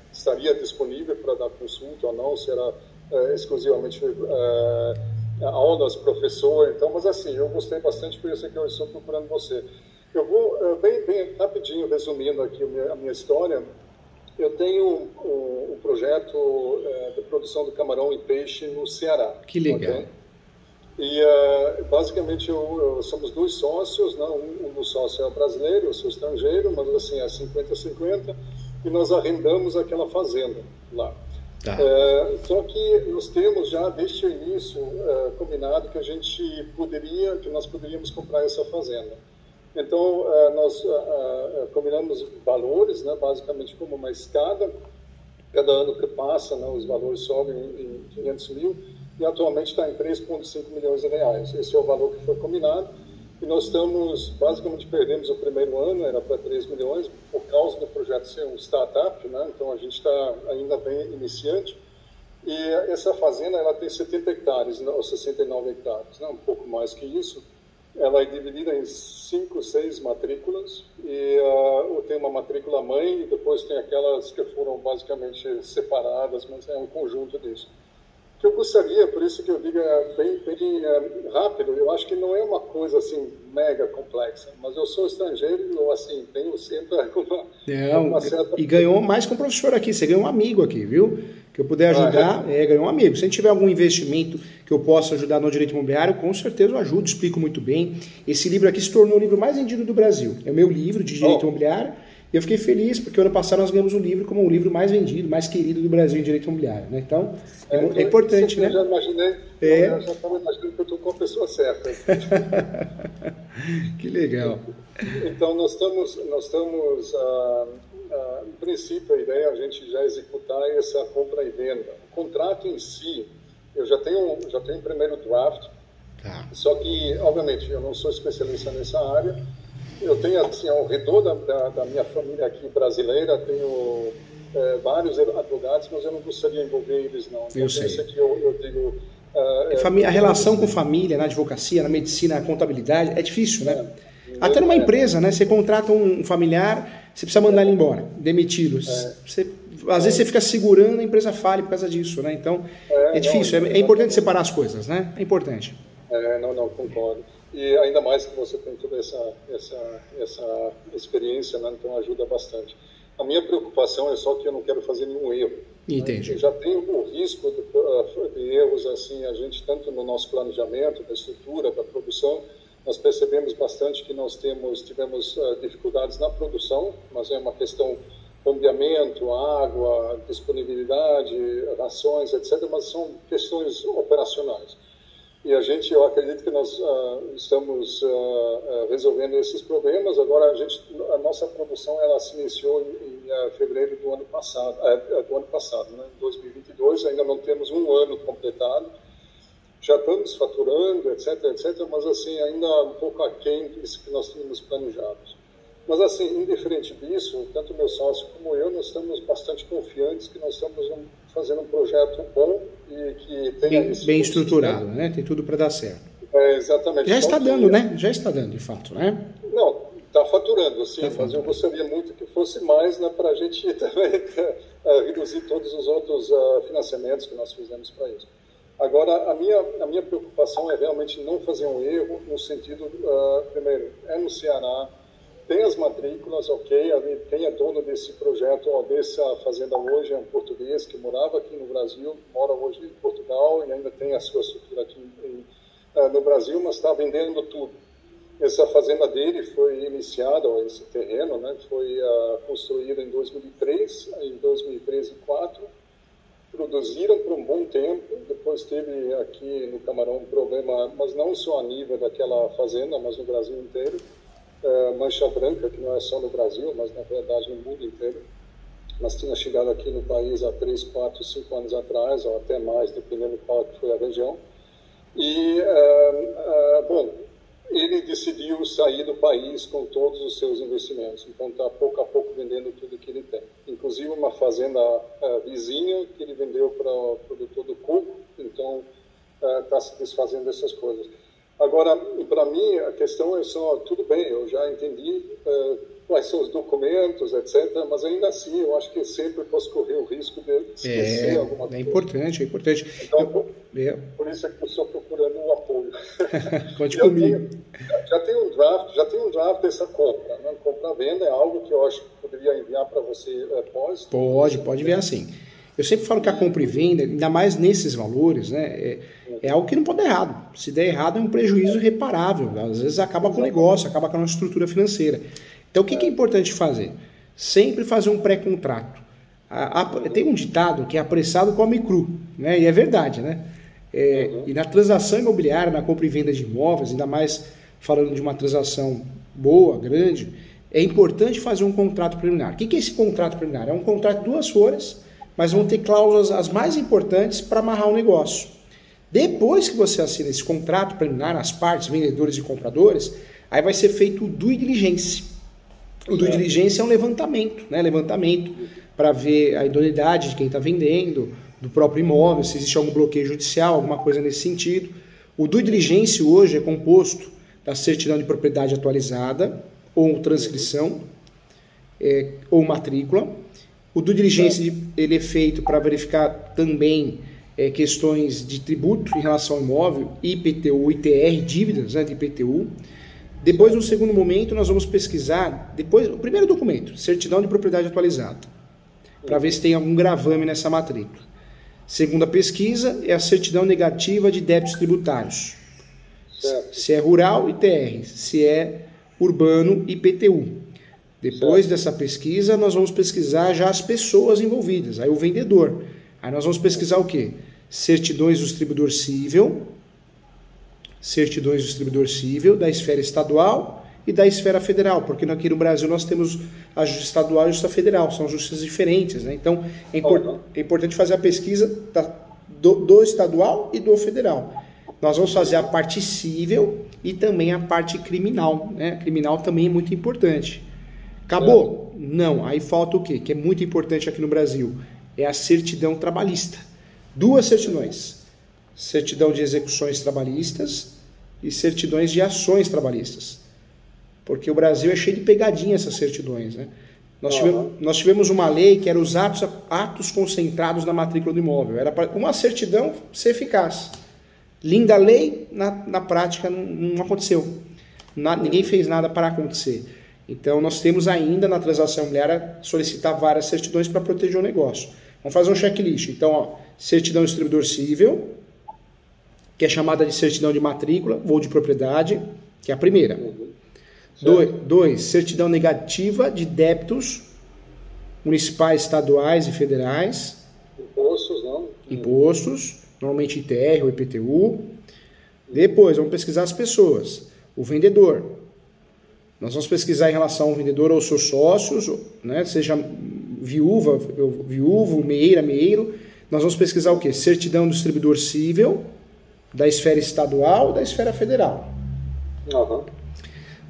estaria disponível para dar consulta ou não, se era exclusivamente aulas, professor. Então, mas assim, eu gostei bastante, por isso que eu estou procurando você. Eu vou bem rapidinho resumindo aqui a minha história. Eu tenho um projeto de produção de camarão e peixe no Ceará. Que legal. Okay? E basicamente somos dois sócios, né? Um dos sócios é brasileiro, eu sou estrangeiro, mas assim é 50-50, e nós arrendamos aquela fazenda lá. Tá. Só que nós temos já desde o início combinado que nós poderíamos comprar essa fazenda. Então nós combinamos valores, né? Basicamente como uma escada. Cada ano que passa, né, os valores sobem em 500 mil. E atualmente está em 3,5 milhões de reais. Esse é o valor que foi combinado. E nós basicamente perdemos o primeiro ano, era para 3 milhões, por causa do projeto ser um startup, né? Então a gente está ainda bem iniciante. E essa fazenda ela tem 70 hectares, ou 69 hectares, né? Um pouco mais que isso. Ela é dividida em 5, 6 matrículas. E tem uma matrícula mãe, e depois tem aquelas que foram basicamente separadas, mas é um conjunto disso. Que eu gostaria, por isso que eu digo bem rápido, eu acho que não é uma coisa assim mega complexa, mas eu sou estrangeiro e eu assim, tenho sempre uma certa... E ganhou mais com o professor aqui, você ganhou um amigo aqui, viu? Que eu puder ajudar, ganhou um amigo. Se a gente tiver algum investimento que eu possa ajudar no direito imobiliário, com certeza eu ajudo, explico muito bem. Esse livro aqui se tornou o livro mais vendido do Brasil. É o meu livro de direito imobiliário. E eu fiquei feliz, porque ano passado nós ganhamos um livro como o livro mais vendido, mais querido do Brasil em direito imobiliário. Né? Então, é importante, né? Eu já imaginei, eu já estava imaginando que eu estou com a pessoa certa. Que legal. Então, nós estamos em princípio, a ideia é a gente já executar essa compra e venda. O contrato em si, eu já tenho um primeiro draft, só que, obviamente, eu não sou especialista nessa área. Eu tenho, assim, ao redor da minha família aqui brasileira, tenho vários advogados, mas eu não gostaria de envolver eles, não. Eu sei. Que eu digo... a relação com família, na advocacia, na medicina, na contabilidade, é difícil, né? Até numa empresa, né? Você contrata um familiar, você precisa mandar ele embora, demiti-lo. Às vezes você fica segurando a empresa fale por causa disso, né? Então, é difícil. É importante separar as coisas, né? É importante. Não, concordo. E ainda mais que você tem toda essa experiência, né? Então ajuda bastante. A minha preocupação é só que eu não quero fazer nenhum erro. Entendi. Eu já tenho o risco de erros, assim, a gente, tanto no nosso planejamento, da estrutura, da produção, nós percebemos bastante que nós tivemos dificuldades na produção, mas é uma questão bombeamento, água, disponibilidade, rações, etc., mas são questões operacionais. E eu acredito que nós estamos resolvendo esses problemas. Agora, a nossa produção ela se iniciou em fevereiro do ano passado, né, 2022, ainda não temos um ano completado. Já estamos faturando, etc., mas assim, ainda um pouco aquém disso que nós tínhamos planejado. Mas assim, indiferente disso, tanto meu sócio como eu, nós estamos bastante confiantes que nós estamos fazendo um projeto bom e que tenha bem estruturado, né? Tem tudo para dar certo. Exatamente. Já está dando, né? Já está dando, de fato, né? Não, está faturando, sim, mas eu gostaria muito que fosse mais, né, para a gente também reduzir todos os outros financiamentos que nós fizemos para isso. Agora, a minha preocupação é realmente não fazer um erro no sentido, primeiro, é no Ceará, tem as matrículas, ok, quem é dono desse projeto, dessa fazenda hoje é um português que morava aqui no Brasil, mora hoje em Portugal e ainda tem a sua estrutura aqui no Brasil, mas está vendendo tudo. Essa fazenda dele foi iniciada, esse terreno, né, foi construído em 2003, em 2013 e 2004, produziram por um bom tempo, depois teve aqui no Camarão um problema, mas não só a nível daquela fazenda, mas no Brasil inteiro, mancha branca, que não é só no Brasil, mas na verdade no mundo inteiro. Mas tinha chegado aqui no país há 3, 4, 5 anos atrás, ou até mais, dependendo de qual que foi a região. E, bom, ele decidiu sair do país com todos os seus investimentos. Então está pouco a pouco vendendo tudo que ele tem. Inclusive uma fazenda vizinha que ele vendeu para o produtor do coco. Então está se desfazendo dessas coisas. Agora, para mim, a questão é só, tudo bem, eu já entendi quais são os documentos, etc. Mas ainda assim, eu acho que sempre posso correr o risco de esquecer alguma coisa. É importante. Então, por isso é que eu estou procurando um apoio. Conte comigo. Já tem um draft dessa compra. Né? Compra-venda é algo que eu acho que poderia enviar para você pós. Pode enviar sim. Eu sempre falo que a compra e venda, ainda mais nesses valores, né, é algo que não pode dar errado. Se der errado, é um prejuízo irreparável. Às vezes acaba com o negócio, acaba com a nossa estrutura financeira. Então, o que é importante fazer? Sempre fazer um pré-contrato. Tem um ditado que é apressado come cru, né? E é verdade, né? E na transação imobiliária, na compra e venda de imóveis, ainda mais falando de uma transação boa, grande, é importante fazer um contrato preliminar. O que é esse contrato preliminar? É um contrato de 2 folhas, mas vão ter cláusulas as mais importantes para amarrar o negócio. Depois que você assina esse contrato preliminar, as partes, vendedores e compradores, aí vai ser feito o due diligence. O due diligence é um levantamento, né? Levantamento para ver a idoneidade de quem está vendendo, do próprio imóvel, se existe algum bloqueio judicial, alguma coisa nesse sentido. O due diligence hoje é composto da certidão de propriedade atualizada, ou transcrição, ou matrícula. O due diligence ele é feito para verificar também questões de tributo em relação ao imóvel, IPTU, ITR, dívidas, né, de IPTU. Depois, no segundo momento, nós vamos pesquisar, o primeiro documento, certidão de propriedade atualizada, para ver se tem algum gravame nessa matrícula. Segunda pesquisa é a certidão negativa de débitos tributários. Certo. Se é rural, ITR, se é urbano, IPTU. Depois dessa pesquisa, nós vamos pesquisar já as pessoas envolvidas, aí o vendedor. Aí nós vamos pesquisar o quê? Certidões do distribuidor civil, da esfera estadual e da esfera federal, porque aqui no Brasil nós temos a justiça estadual e a justiça federal, são justiças diferentes, né? Então é importante fazer a pesquisa do estadual e do federal. Nós vamos fazer a parte civil e também a parte criminal, né? Criminal também é muito importante. Acabou? Não, aí falta o quê? Que é muito importante aqui no Brasil, é a certidão trabalhista. 2 certidões, certidão de execuções trabalhistas e certidões de ações trabalhistas. Porque o Brasil é cheio de pegadinha essas certidões, né? Nós tivemos uma lei que era os atos concentrados na matrícula do imóvel. Era para uma certidão ser eficaz. Linda lei, na prática não aconteceu. Ninguém fez nada para acontecer. Então nós temos ainda na transação imobiliária solicitar várias certidões para proteger o negócio. Vamos fazer um checklist. Então, certidão do distribuidor civil, que é chamada de certidão de matrícula ou de propriedade, que é a primeira. 2, certidão negativa de débitos municipais, estaduais e federais. Impostos, não? Impostos, normalmente ITR ou IPTU. Depois, vamos pesquisar as pessoas. O vendedor. Nós vamos pesquisar em relação ao vendedor ou seus sócios, né? Seja viúvo, meeiro. Nós vamos pesquisar o quê? Certidão do distribuidor civil, da esfera estadual e da esfera federal.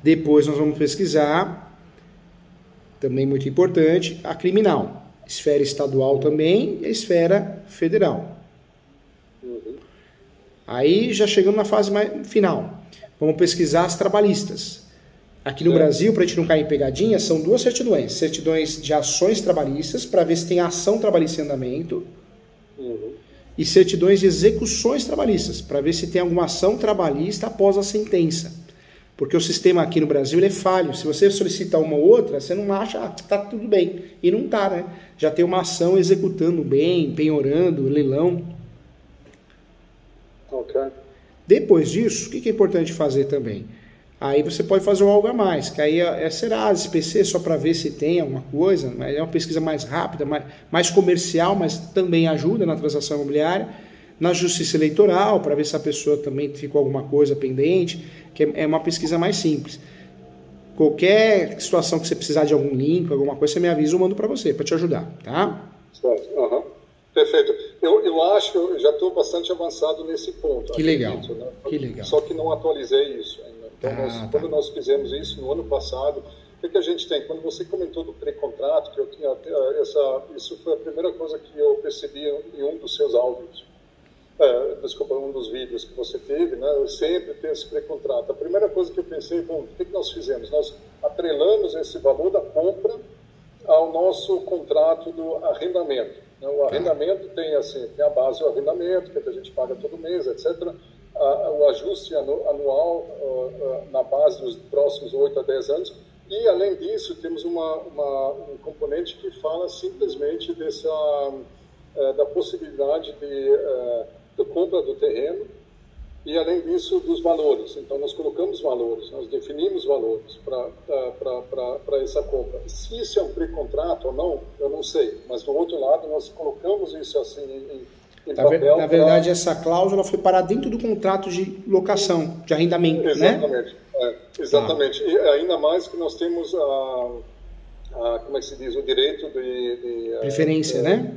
Depois nós vamos pesquisar, também muito importante, a criminal. Esfera estadual também e a esfera federal. Aí já chegamos na fase final. Vamos pesquisar as trabalhistas. Aqui no Brasil, para a gente não cair em pegadinha, são 2 certidões. Certidões de ações trabalhistas, para ver se tem ação trabalhista em andamento. E certidões de execuções trabalhistas, para ver se tem alguma ação trabalhista após a sentença. Porque o sistema aqui no Brasil ele é falho. Se você solicita uma ou outra, você não acha que está tudo bem. E não está, né? Já tem uma ação executando bem, penhorando, leilão. Depois disso, o que é importante fazer também? Aí você pode fazer algo a mais, que aí é Serasa, SPC, só para ver se tem alguma coisa, mas é uma pesquisa mais rápida, mais comercial, mas também ajuda na transação imobiliária. Na justiça eleitoral, para ver se a pessoa também ficou alguma coisa pendente, que é uma pesquisa mais simples. Qualquer situação que você precisar de algum link, alguma coisa, você me avisa, eu mando para você, para te ajudar, tá? Certo, perfeito. Eu acho que eu já estou bastante avançado nesse ponto. Que legal, né? que legal. Só que não atualizei isso ainda. Então, quando nós fizemos isso no ano passado, o que a gente tem? Quando você comentou do pré-contrato, que eu tinha isso foi a primeira coisa que eu percebi em um dos seus áudios. desculpa, um dos vídeos que você teve, né, eu sempre tenho esse pré-contrato. A primeira coisa que eu pensei, bom, o que nós fizemos? Nós atrelamos esse valor da compra ao nosso contrato do arrendamento. O arrendamento tem, assim, tem a base do arrendamento, que a gente paga todo mês, etc. O ajuste anual na base dos próximos 8 a 10 anos. E, além disso, temos um componente que fala simplesmente da possibilidade de compra do terreno e, além disso, dos valores. Então, nós colocamos valores, nós definimos valores para essa compra. Se isso é um pré-contrato ou não, eu não sei. Mas, do outro lado, nós colocamos isso assim em papel. Na verdade, essa cláusula foi parar dentro do contrato de locação, de arrendamento, exatamente, né? Exatamente. E ainda mais que nós temos como é que se diz, o direito de preferência, né?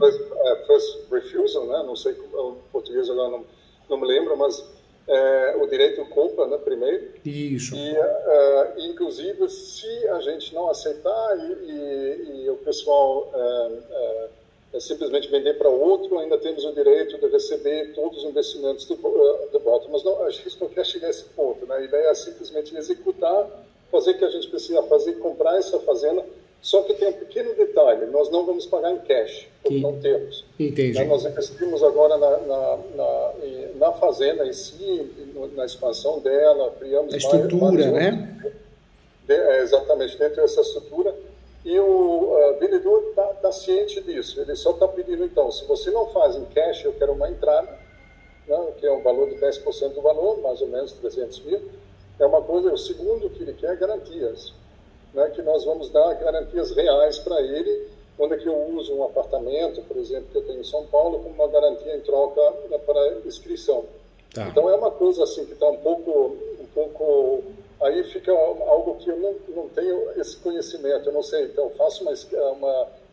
First refusal, né? Não sei o português agora, não me lembro, mas o direito de compra, né, primeiro. Isso. E, inclusive, se a gente não aceitar e o pessoal simplesmente vender para outro, ainda temos o direito de receber todos os investimentos de volta. Mas não, a gente não quer chegar a esse ponto, né? A ideia é simplesmente executar, fazer o que a gente precisa fazer, comprar essa fazenda. Só que tem um pequeno detalhe, nós não vamos pagar em cash, porque não temos. Entendi. Nós investimos agora na fazenda em si, na expansão dela, criamos... A estrutura, né? Exatamente, dentro dessa estrutura. E o vendedor está ciente disso, ele só está pedindo, então, se você não faz em cash, eu quero uma entrada, né, que é um valor de 10% do valor, mais ou menos 300 mil. É uma coisa, o segundo que ele quer é garantias. Né, que nós vamos dar garantias reais para ele, onde é que eu uso um apartamento, por exemplo, que eu tenho em São Paulo, como uma garantia em troca para inscrição. Tá. Então é uma coisa assim que está um pouco, aí fica algo que eu não tenho esse conhecimento, eu não sei, então faço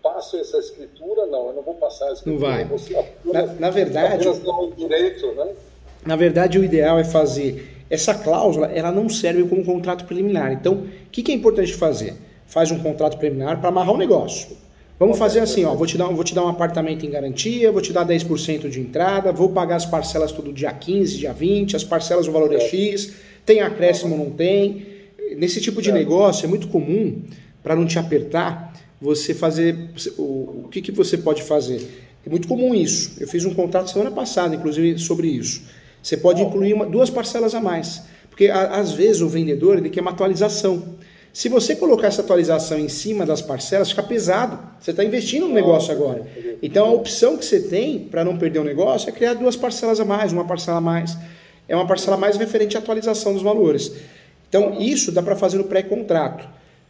passo essa escritura, não, eu não vou passar a escritura. Não vai. Na verdade, apenas dar um direito, né? Na verdade, o ideal é fazer... Essa cláusula, ela não serve como contrato preliminar. Então, o que é importante fazer? Faz um contrato preliminar para amarrar o negócio. Vamos fazer assim, ó, vou te dar um apartamento em garantia, vou te dar 10% de entrada, vou pagar as parcelas todo dia 15, dia 20, as parcelas o valor é X, tem acréscimo ou não tem. Nesse tipo de negócio é muito comum, para não te apertar, você fazer... O que você pode fazer? É muito comum isso. Eu fiz um contrato semana passada, inclusive, sobre isso. Você pode incluir 2 parcelas a mais, porque às vezes o vendedor ele quer uma atualização. Se você colocar essa atualização em cima das parcelas, fica pesado. Você está investindo no negócio agora. Então a opção que você tem para não perder o negócio é criar 2 parcelas a mais, 1 parcela a mais. É uma parcela mais referente à atualização dos valores. Então isso dá para fazer no pré-contrato.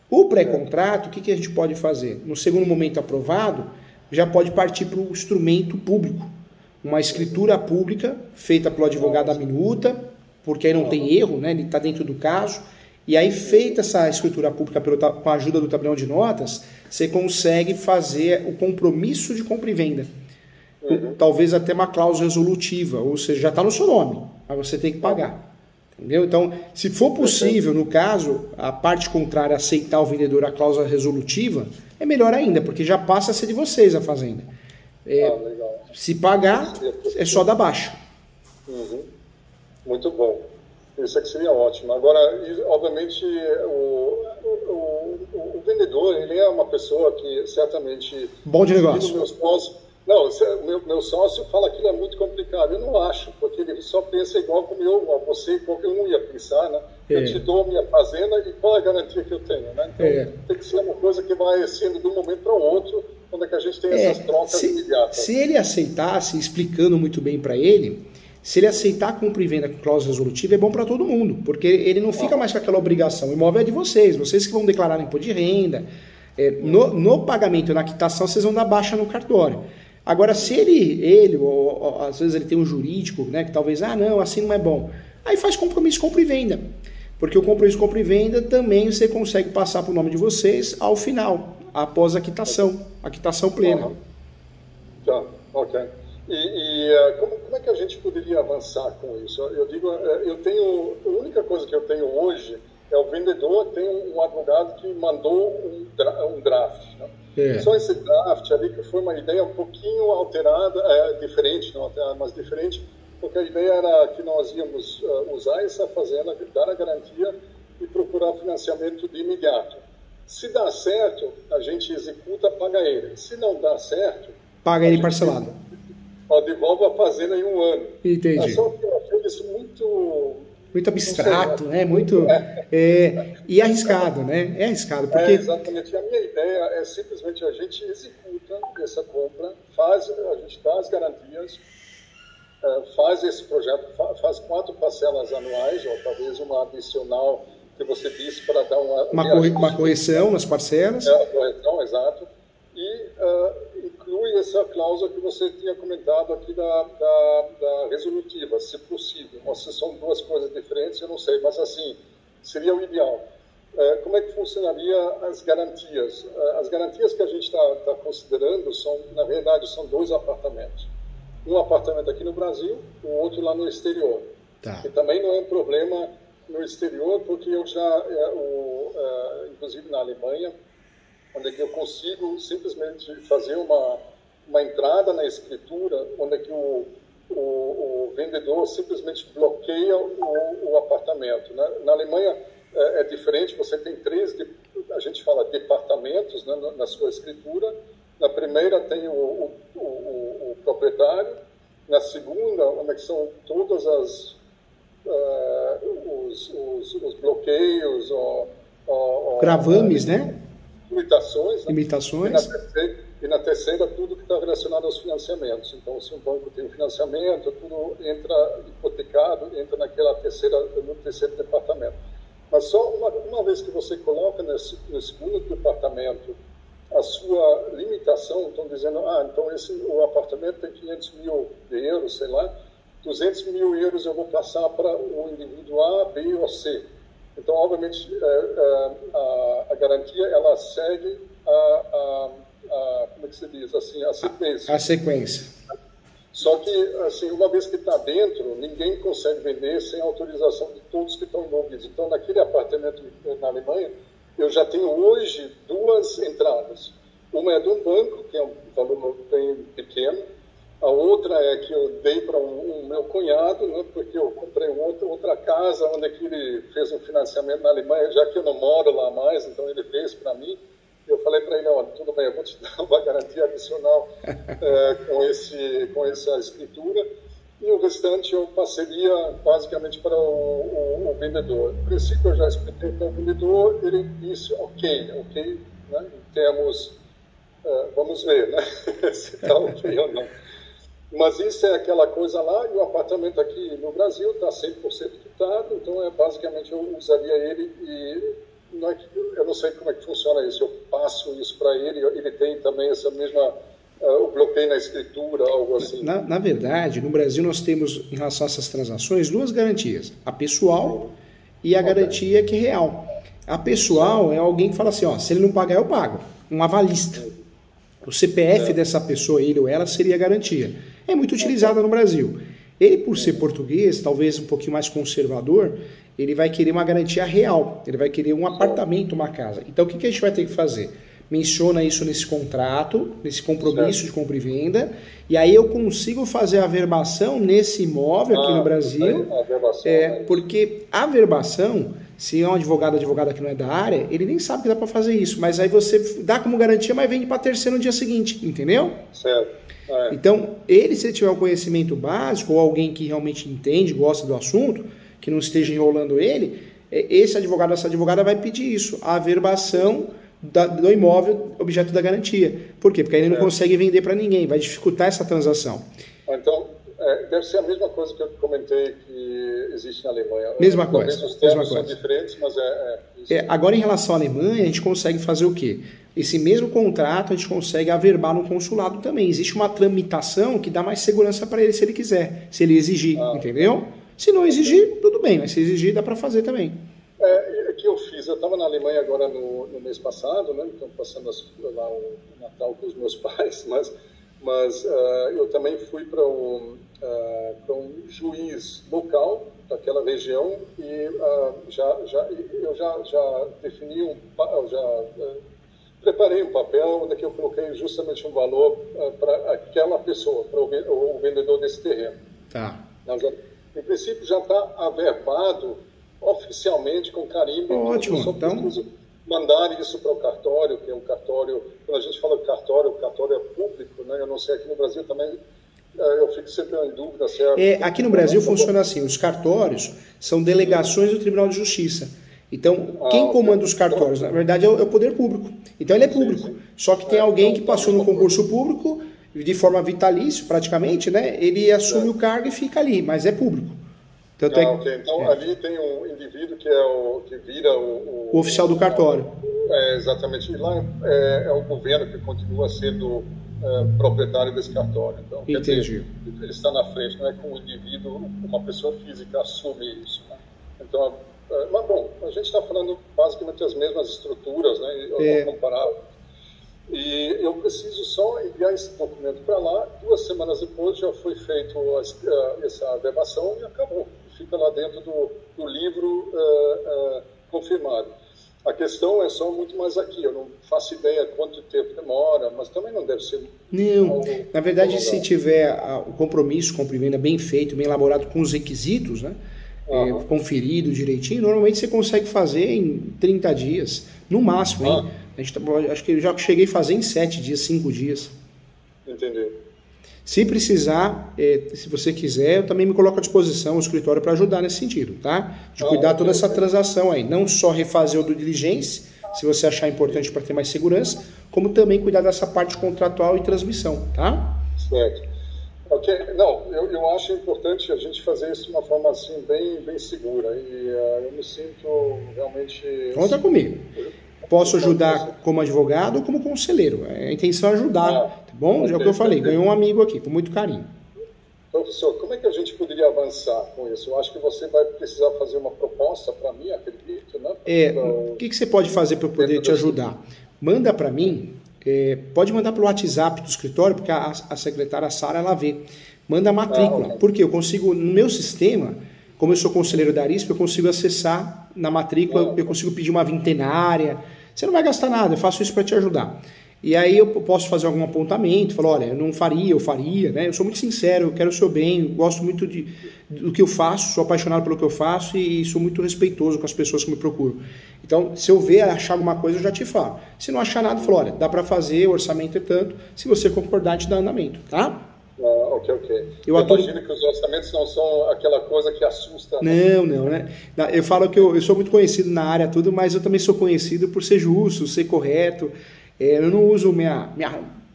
O pré-contrato, o que a gente pode fazer? No segundo momento aprovado, já pode partir para o instrumento público. Uma escritura pública feita pelo advogado à minuta, porque aí não tem erro, né? Ele está dentro do caso. E aí, feita essa escritura pública com a ajuda do tabelião de notas, você consegue fazer o compromisso de compra e venda. Talvez até uma cláusula resolutiva, ou seja, já está no seu nome, mas você tem que pagar. Entendeu? Então, se for possível, no caso, a parte contrária aceitar o vendedor a cláusula resolutiva, é melhor ainda, porque já passa a ser de vocês a fazenda. Legal. Se pagar, é só da baixa. Muito bom. Isso é que seria ótimo. Agora, obviamente, o vendedor, ele é uma pessoa que certamente... Bom de negócio. Meu sócio fala que aquilo é muito complicado. Eu não acho, porque ele só pensa igual como você, qualquer um ia pensar, né? Eu te dou a minha fazenda e qual é a garantia que eu tenho, né? Então, tem que ser uma coisa que vai sendo de um momento para o outro, quando é que a gente tem essas trocas imediatas. Se ele aceitasse, explicando muito bem para ele, se ele aceitar a compra e venda com cláusula resolutiva, é bom para todo mundo, porque ele não fica mais com aquela obrigação. O imóvel é de vocês que vão declarar imposto de renda. No pagamento, na quitação, vocês vão dar baixa no cartório. Agora, se ele ou às vezes ele tem um jurídico, né, que talvez, não, assim não é bom, aí faz compromisso compra e venda. Porque o compromisso compra e venda também você consegue passar para o nome de vocês ao final, após a quitação plena. Tá, ok. Como é que a gente poderia avançar com isso? Eu digo, a única coisa que eu tenho hoje é o vendedor tem um advogado que mandou um draft, né? Só esse draft ali que foi uma ideia um pouquinho alterada, diferente, não alterada, mas diferente, porque a ideia era que nós íamos usar essa fazenda, dar a garantia e procurar financiamento de imediato. Se dá certo, a gente executa, paga ele. Se não dá certo... Paga ele parcelado. Devolve a fazenda em 1 ano. Entendi. Só que eu achei isso muito abstrato, né? Muito e arriscado, né? É arriscado porque exatamente. A minha ideia é simplesmente a gente executa essa compra, a gente dá as garantias, faz esse projeto, faz 4 parcelas anuais ou talvez uma adicional que você disse para dar uma correção nas parcelas. A correção, exato. E inclui essa cláusula que você tinha comentado aqui da resolutiva, se possível. Ou se são 2 coisas diferentes, eu não sei, mas assim, seria o ideal. Como é que funcionaria as garantias? As garantias que a gente está considerando na verdade, são 2 apartamentos. Um apartamento aqui no Brasil, o outro lá no exterior. Tá. Que também não é um problema no exterior, porque eu já, inclusive na Alemanha, onde é que eu consigo simplesmente fazer uma entrada na escritura, onde é que o vendedor simplesmente bloqueia o apartamento. Né? Na Alemanha é diferente, você tem 3, a gente fala departamentos, né, na sua escritura. Na primeira tem o proprietário, na segunda, onde é que são todas os bloqueios, gravames, né? Limitações. E na terceira, tudo que está relacionado aos financiamentos. Então, se um banco tem um financiamento, tudo entra hipotecado, entra no terceiro departamento. Mas só uma vez que você coloca no segundo departamento a sua limitação, estão dizendo, então o apartamento tem 500 mil euros, sei lá, 200 mil euros eu vou passar para o indivíduo A, B ou C. Então, obviamente, a garantia, ela segue como é que se diz, assim, a sequência. A sequência. Só que, assim, uma vez que está dentro, ninguém consegue vender sem autorização de todos que estão envolvidos. Então, naquele apartamento na Alemanha, eu já tenho hoje 2 entradas. Uma é de um banco, que é um valor bem pequeno. A outra é que eu dei para um meu cunhado, né, porque eu comprei outra casa onde é que ele fez um financiamento na Alemanha, já que eu não moro lá mais, então ele fez para mim. Eu falei para ele, olha, tudo bem, eu vou te dar uma garantia adicional com essa escritura, e o restante eu passaria basicamente para o vendedor. No princípio eu já expliquei para o vendedor, ele disse ok, né, em termos, vamos ver, né, se está ok ou não. Mas isso é aquela coisa lá, e o apartamento aqui no Brasil está 100% quitado, então basicamente eu usaria ele e eu não sei como é que funciona isso, eu passo isso para ele, ele tem também essa mesma, o bloqueio na escritura, algo assim. Na verdade, no Brasil nós temos, em relação a essas transações, 2 garantias, a pessoal e a garantia que é real. A pessoal é alguém que fala assim, se ele não pagar, eu pago, um avalista. O CPF dessa pessoa, ele ou ela, seria a garantia. É muito utilizada no Brasil. Ele, por ser português, talvez um pouquinho mais conservador, ele vai querer uma garantia real. Ele vai querer um apartamento, uma casa. Então, o que a gente vai ter que fazer? Menciona isso nesse contrato, nesse compromisso de compra e venda, e aí eu consigo fazer a averbação nesse imóvel aqui no Brasil, porque a averbação, se é um advogado que não é da área, ele nem sabe que dá para fazer isso, mas aí você dá como garantia, mas vende para terceiro no dia seguinte, entendeu? Certo. Então, se ele tiver o conhecimento básico, ou alguém que realmente entende, gosta do assunto, que não esteja enrolando ele, esse advogado, essa advogada vai pedir isso, a averbação do imóvel objeto da garantia. Por quê? Porque aí ele não consegue vender para ninguém, vai dificultar essa transação. Então, deve ser a mesma coisa que eu comentei que existe na Alemanha. Mesma coisa. Talvez os termos são diferentes, mas isso. Agora, em relação à Alemanha, a gente consegue fazer o quê? Esse mesmo contrato a gente consegue averbar no consulado também. Existe uma tramitação que dá mais segurança para ele se ele quiser, se ele exigir, entendeu? Se não exigir, tudo bem, mas se exigir, dá para fazer também. Que eu fiz, eu estava na Alemanha agora no mês passado, né? Então passando lá o Natal com os meus pais, mas eu também fui para um juiz local daquela região e eu já defini preparei um papel onde eu coloquei justamente um valor para aquela pessoa, para o vendedor desse terreno. Tá. Em princípio já está averbado oficialmente com carimbo. Ótimo, só então... preciso mandar isso para o cartório, que é um cartório, quando a gente fala de cartório, o cartório é público, né? Eu não sei, aqui no Brasil também, eu fico sempre em dúvida se aqui no Brasil funciona assim, os cartórios são delegações do Tribunal de Justiça. Então, quem comanda os cartórios, na verdade, é o poder público. Então, ele é público. Sim. Só que tem alguém que passou no concurso público, de forma vitalícia, praticamente, né? Ele assume o cargo e fica ali, mas é público. Tanto Então, ali tem um indivíduo que vira o oficial do cartório. Exatamente. E lá é o governo que continua sendo proprietário desse cartório. Então, entendi. Ele está na frente, não é com o indivíduo, uma pessoa física assume isso. Né? Então, mas bom, a gente está falando basicamente as mesmas estruturas, né? Comparável. E eu preciso só enviar esse documento para lá. 2 semanas depois já foi feito essa averbação e acabou. Fica lá dentro do livro confirmado. A questão é só muito mais aqui. Eu não faço ideia quanto tempo demora, mas também não deve ser... Não, na verdade, se tiver o compromisso, compra e venda bem feito, bem elaborado com os requisitos, né? Conferido direitinho, normalmente você consegue fazer em 30 dias, no máximo, hein? Acho que eu já cheguei a fazer em 7 dias, 5 dias. Entendi. Se precisar, se você quiser, eu também me coloco à disposição o escritório para ajudar nesse sentido, tá? De cuidar toda essa transação aí. Não só refazer o do diligência, se você achar importante para ter mais segurança, como também cuidar dessa parte contratual e transmissão, tá? Certo. Ok, não, eu acho importante a gente fazer isso de uma forma assim, bem segura. E eu me sinto realmente... Conta comigo. Posso ajudar como advogado ou como conselheiro. A intenção é ajudar, tá bom? Já é o que eu falei, ganhou um amigo aqui, com muito carinho. Professor, como é que a gente poderia avançar com isso? Eu acho que você vai precisar fazer uma proposta para mim, acredito, né? O que você pode fazer para eu poder te ajudar? Manda para mim, pode mandar pelo WhatsApp do escritório, porque a secretária Sara, ela vê. Manda a matrícula, porque eu consigo, no meu sistema, como eu sou conselheiro da Arisp, eu consigo acessar na matrícula, eu consigo pedir uma vintenária. Você não vai gastar nada, eu faço isso para te ajudar. E aí eu posso fazer algum apontamento, falar, olha, eu não faria, eu faria, né? Eu sou muito sincero, eu quero o seu bem, eu gosto muito do que eu faço, sou apaixonado pelo que eu faço e sou muito respeitoso com as pessoas que me procuram. Então, se eu ver, achar alguma coisa, eu já te falo. Se não achar nada, eu falo, olha, dá para fazer, o orçamento é tanto, se você concordar, te dá andamento, tá? Ok. Eu imagino que os orçamentos não são aquela coisa que assusta. Não, né? Eu falo que eu sou muito conhecido na área, tudo, mas eu também sou conhecido por ser justo, ser correto. Eu não uso minha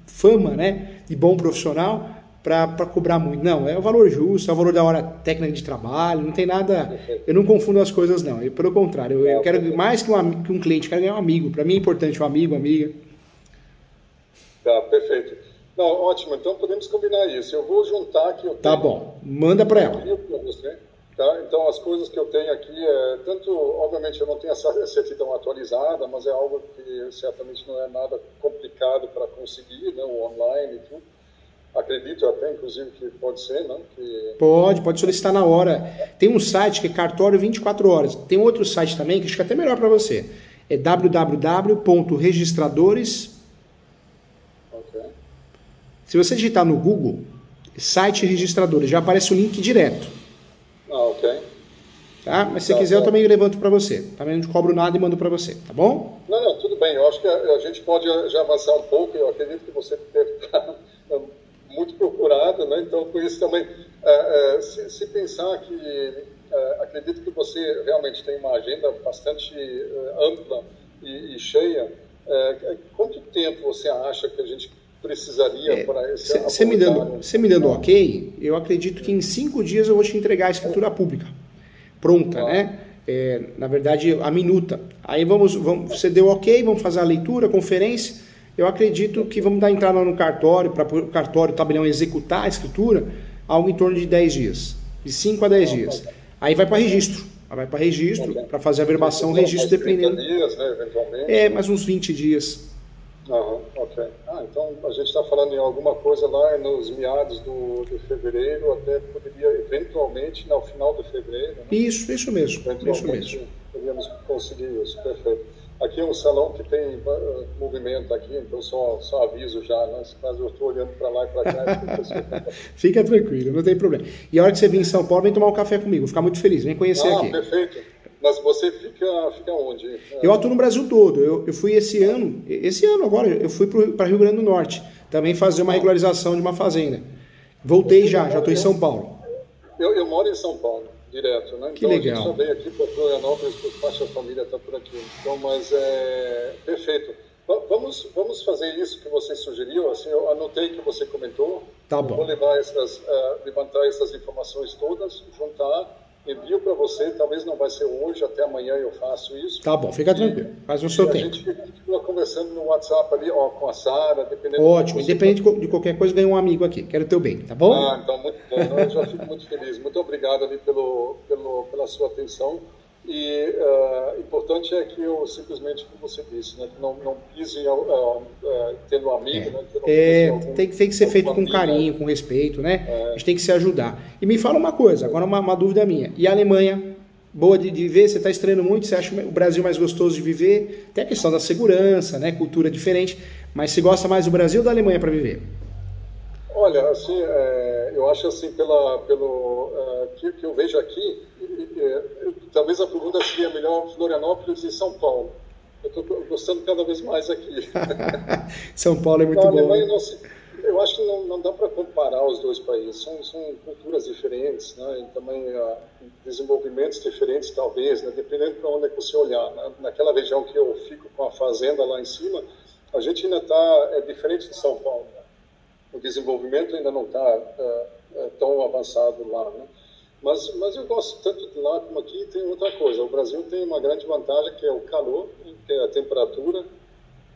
fama, né, de bom profissional para cobrar muito. Não, é o valor justo, é o valor da hora técnica de trabalho, não tem nada... Eu não confundo as coisas, não. Pelo contrário, eu quero mais que um cliente, eu quero ganhar um amigo. Para mim é importante um amigo, amiga. Tá, perfeito. Não, ótimo, então podemos combinar isso. Eu vou juntar aqui. Tá bom, manda para ela. Tá? Então, as coisas que eu tenho aqui, tanto, obviamente, eu não tenho essa certidão atualizada, mas é algo que certamente não é nada complicado para conseguir, né? O online e tudo. Acredito até, inclusive, que pode ser, não? Pode solicitar na hora. Tem um site que é Cartório 24 horas. Tem outro site também que acho que é até melhor para você. É www.registradores. Se você digitar no Google, site registradores, já aparece o link direto. Ok. Tá? Mas se você quiser, eu também levanto para você. Também não te cobro nada e mando para você, tá bom? Não, tudo bem. Eu acho que a gente pode já avançar um pouco. Eu acredito que você deve estar muito procurado, né? Então, por isso também, se pensar que... acredito que você realmente tem uma agenda bastante ampla e cheia. Quanto tempo você acha que a gente precisaria para esse... Você me dando ok, eu acredito que em 5 dias eu vou te entregar a escritura pública pronta, né? Na verdade, a minuta. Aí você deu ok, vamos fazer a leitura, a conferência. Eu acredito que vamos dar entrada no cartório, para o cartório tabelião executar a escritura, algo em torno de 10 dias. De 5 a 10 dias. Aí vai para registro. Vai para registro, para fazer a verbação, registro dependendo. 30 dias, né, eventualmente. Mais uns 20 dias. Ok. Então a gente está falando em alguma coisa lá nos meados de fevereiro, até poderia eventualmente no final de fevereiro. Né? Isso mesmo. Podíamos conseguir isso, perfeito. Aqui é um salão que tem movimento aqui, então só aviso já, né? Caso eu estou olhando para lá e para cá. Fica tranquilo, não tem problema. E a hora que você vir em São Paulo, vem tomar um café comigo, vou ficar muito feliz, vem conhecer aqui. Perfeito. Mas você fica onde? Eu atuo no Brasil todo. Eu fui esse ano agora, eu fui para Rio Grande do Norte, também fazer uma regularização de uma fazenda. Voltei já estou em São Paulo. Eu moro em São Paulo, direto, né? Que legal. A gente só veio aqui para Florianópolis, por parte da família está por aqui. Então, mas perfeito. Vamos fazer isso que você sugeriu, assim, eu anotei que você comentou. Tá bom. Eu vou levantar essas informações todas, juntar, envio para você, talvez não vai ser hoje, até amanhã eu faço isso. Tá bom, fica tranquilo, faz no seu tempo. A gente continua conversando no WhatsApp ali, com a Sara, dependendo... Ótimo, independente de qualquer coisa, ganha um amigo aqui, quero o teu bem, tá bom? Então muito bom, eu já fico muito feliz. Muito obrigado ali pela sua atenção. E importante é que eu simplesmente, como você disse, né, que não pise tendo um amigo, né, tem que ser feito com carinho, com respeito, né? A gente tem que se ajudar. E me fala uma coisa, agora uma dúvida minha. E a Alemanha, boa de viver? Você está estranhando muito? Você acha o Brasil mais gostoso de viver? Tem a questão da segurança, né? Cultura diferente. Mas você gosta mais do Brasil ou da Alemanha para viver? Olha, assim, eu acho assim, pelo que eu vejo aqui, talvez a pergunta seria melhor Florianópolis e São Paulo. Eu estou gostando cada vez mais aqui. São Paulo é muito bom. Alemanha, eu acho que não dá para comparar os dois países. São culturas diferentes, né? E também desenvolvimentos diferentes, talvez, né? Dependendo para onde é que você olhar. Né? Naquela região que eu fico com a fazenda lá em cima, a gente ainda está diferente de São Paulo. Né? O desenvolvimento ainda não está tão avançado lá, né? Mas eu gosto tanto de lá como aqui. Tem outra coisa, o Brasil tem uma grande vantagem, que é o calor, que é a temperatura,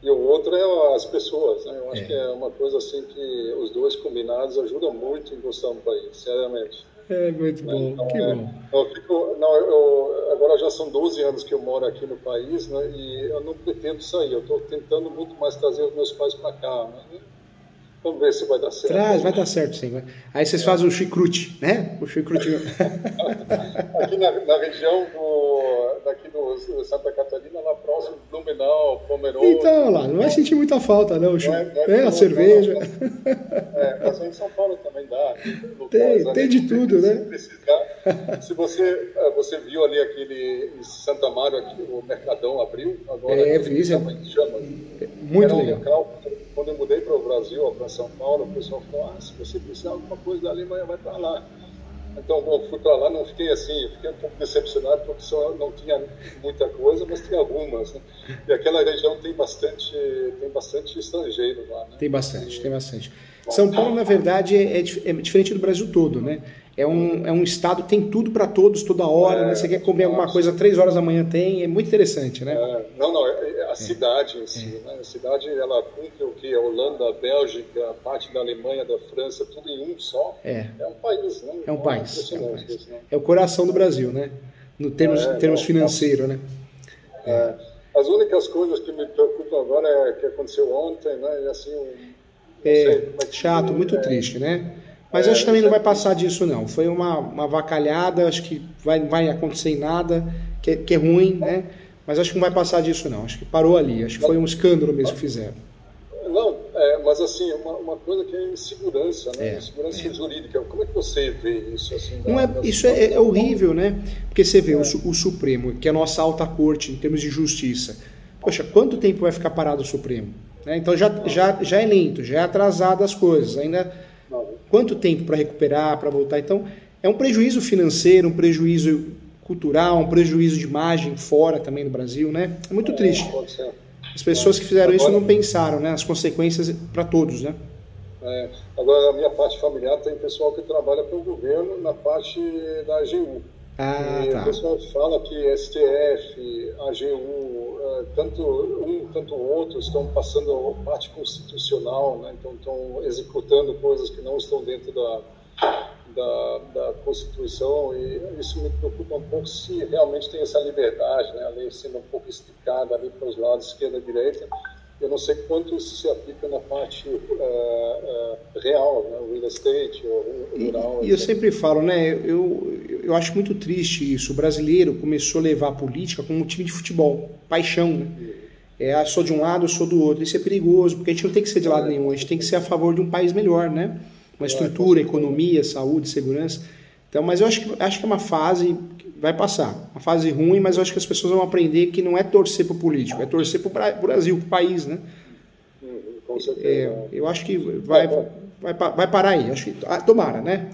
e o outro é as pessoas, né? Eu acho que é uma coisa assim que os dois combinados ajudam muito em gostar do país, sinceramente. É muito bom, então, que bom. Agora já são 12 anos que eu moro aqui no país, né? E eu não pretendo sair, eu estou tentando muito mais trazer os meus pais para cá, né? Vamos ver se vai dar certo. Vai dar certo, sim. Aí vocês fazem o chucrute, né? O chucrute. Aqui na região daqui do Santa Catarina, lá próximo, Blumenau, Pomerode. Então, lá, não vai sentir muita falta, não. A cerveja. Mas em São Paulo também dá. Tem de tudo, né? Se você viu ali aquele em Santa Mário, aqui, o Mercadão abriu. Agora, vi. Muito legal. Local, quando eu mudei para o Brasil, para São Paulo, o pessoal falou, se você precisar de alguma coisa da Alemanha, vai para lá. Então, fui para lá, não fiquei assim, fiquei um pouco decepcionado, porque só não tinha muita coisa, mas tinha algumas, né? E aquela região tem bastante estrangeiro lá, né? Tem bastante. São Paulo, na verdade, é diferente do Brasil todo, né? É um estado que tem tudo para todos, toda hora, né? Você quer comer alguma coisa, 3 horas da manhã tem, é muito interessante, né? A cidade em si, né? A cidade, ela cumpre o que? A Holanda, a Bélgica, a parte da Alemanha, da França, tudo em um só. É um país, né? É um país. É o coração do Brasil, né? No termos financeiros, né? As únicas coisas que me preocupam agora é o que aconteceu ontem, né? E assim, chato, muito triste, né? Mas acho que também não vai passar disso, não. Foi uma avacalhada, acho que vai acontecer em nada, que é ruim, né? Mas acho que não vai passar disso, não. Acho que parou ali. Acho que foi um escândalo mesmo que fizeram. Não, mas assim, uma coisa que é insegurança, né? Insegurança jurídica. Como é que você vê isso? Assim, isso é horrível, né? Porque você vê o Supremo, que é a nossa alta corte em termos de justiça. Poxa, quanto tempo vai ficar parado o Supremo? Né? Então já é lento, já é atrasado as coisas. Ainda quanto tempo para recuperar, para voltar? Então é um prejuízo financeiro, um prejuízo cultural, um prejuízo de imagem fora também do Brasil, né? É muito triste. As pessoas que fizeram isso não pensaram, né? As consequências para todos, né? Agora, a minha parte familiar tem pessoal que trabalha para o governo na parte da AGU. O pessoal fala que STF, AGU, tanto o outro estão passando a parte constitucional, né? Então estão executando coisas que não estão dentro da Constituição, e isso me preocupa um pouco se realmente tem essa liberdade, né? A lei sendo um pouco esticada ali para os lados, esquerda e direita. Eu não sei quanto isso se aplica na parte real, né? O real estate, o rural. E eu sempre falo, né? Eu acho muito triste isso. O brasileiro começou a levar a política como um time de futebol, paixão, né? sou de um lado, eu sou do outro. Isso é perigoso, porque a gente não tem que ser de lado nenhum, a gente tem que ser a favor de um país melhor, né? Uma estrutura, economia, saúde, segurança. Então, mas eu acho que é uma fase que vai passar, uma fase ruim, mas eu acho que as pessoas vão aprender que não é torcer para o político, é torcer para o Brasil, para o país, né? Com certeza. Eu acho que vai parar aí, acho que, tomara, né?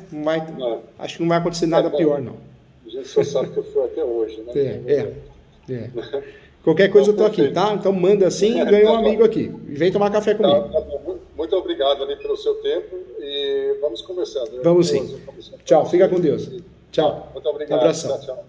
Acho que não vai acontecer nada pior, não. A gente só sabe que foi até hoje, né? Qualquer coisa eu tô aqui, tá? Então manda assim e ganha um amigo aqui. Vem tomar café comigo. Muito obrigado ali pelo seu tempo e vamos conversando. Vamos sim. Tchau, fica com Deus. Tchau. Muito obrigado. Um abração. Tchau.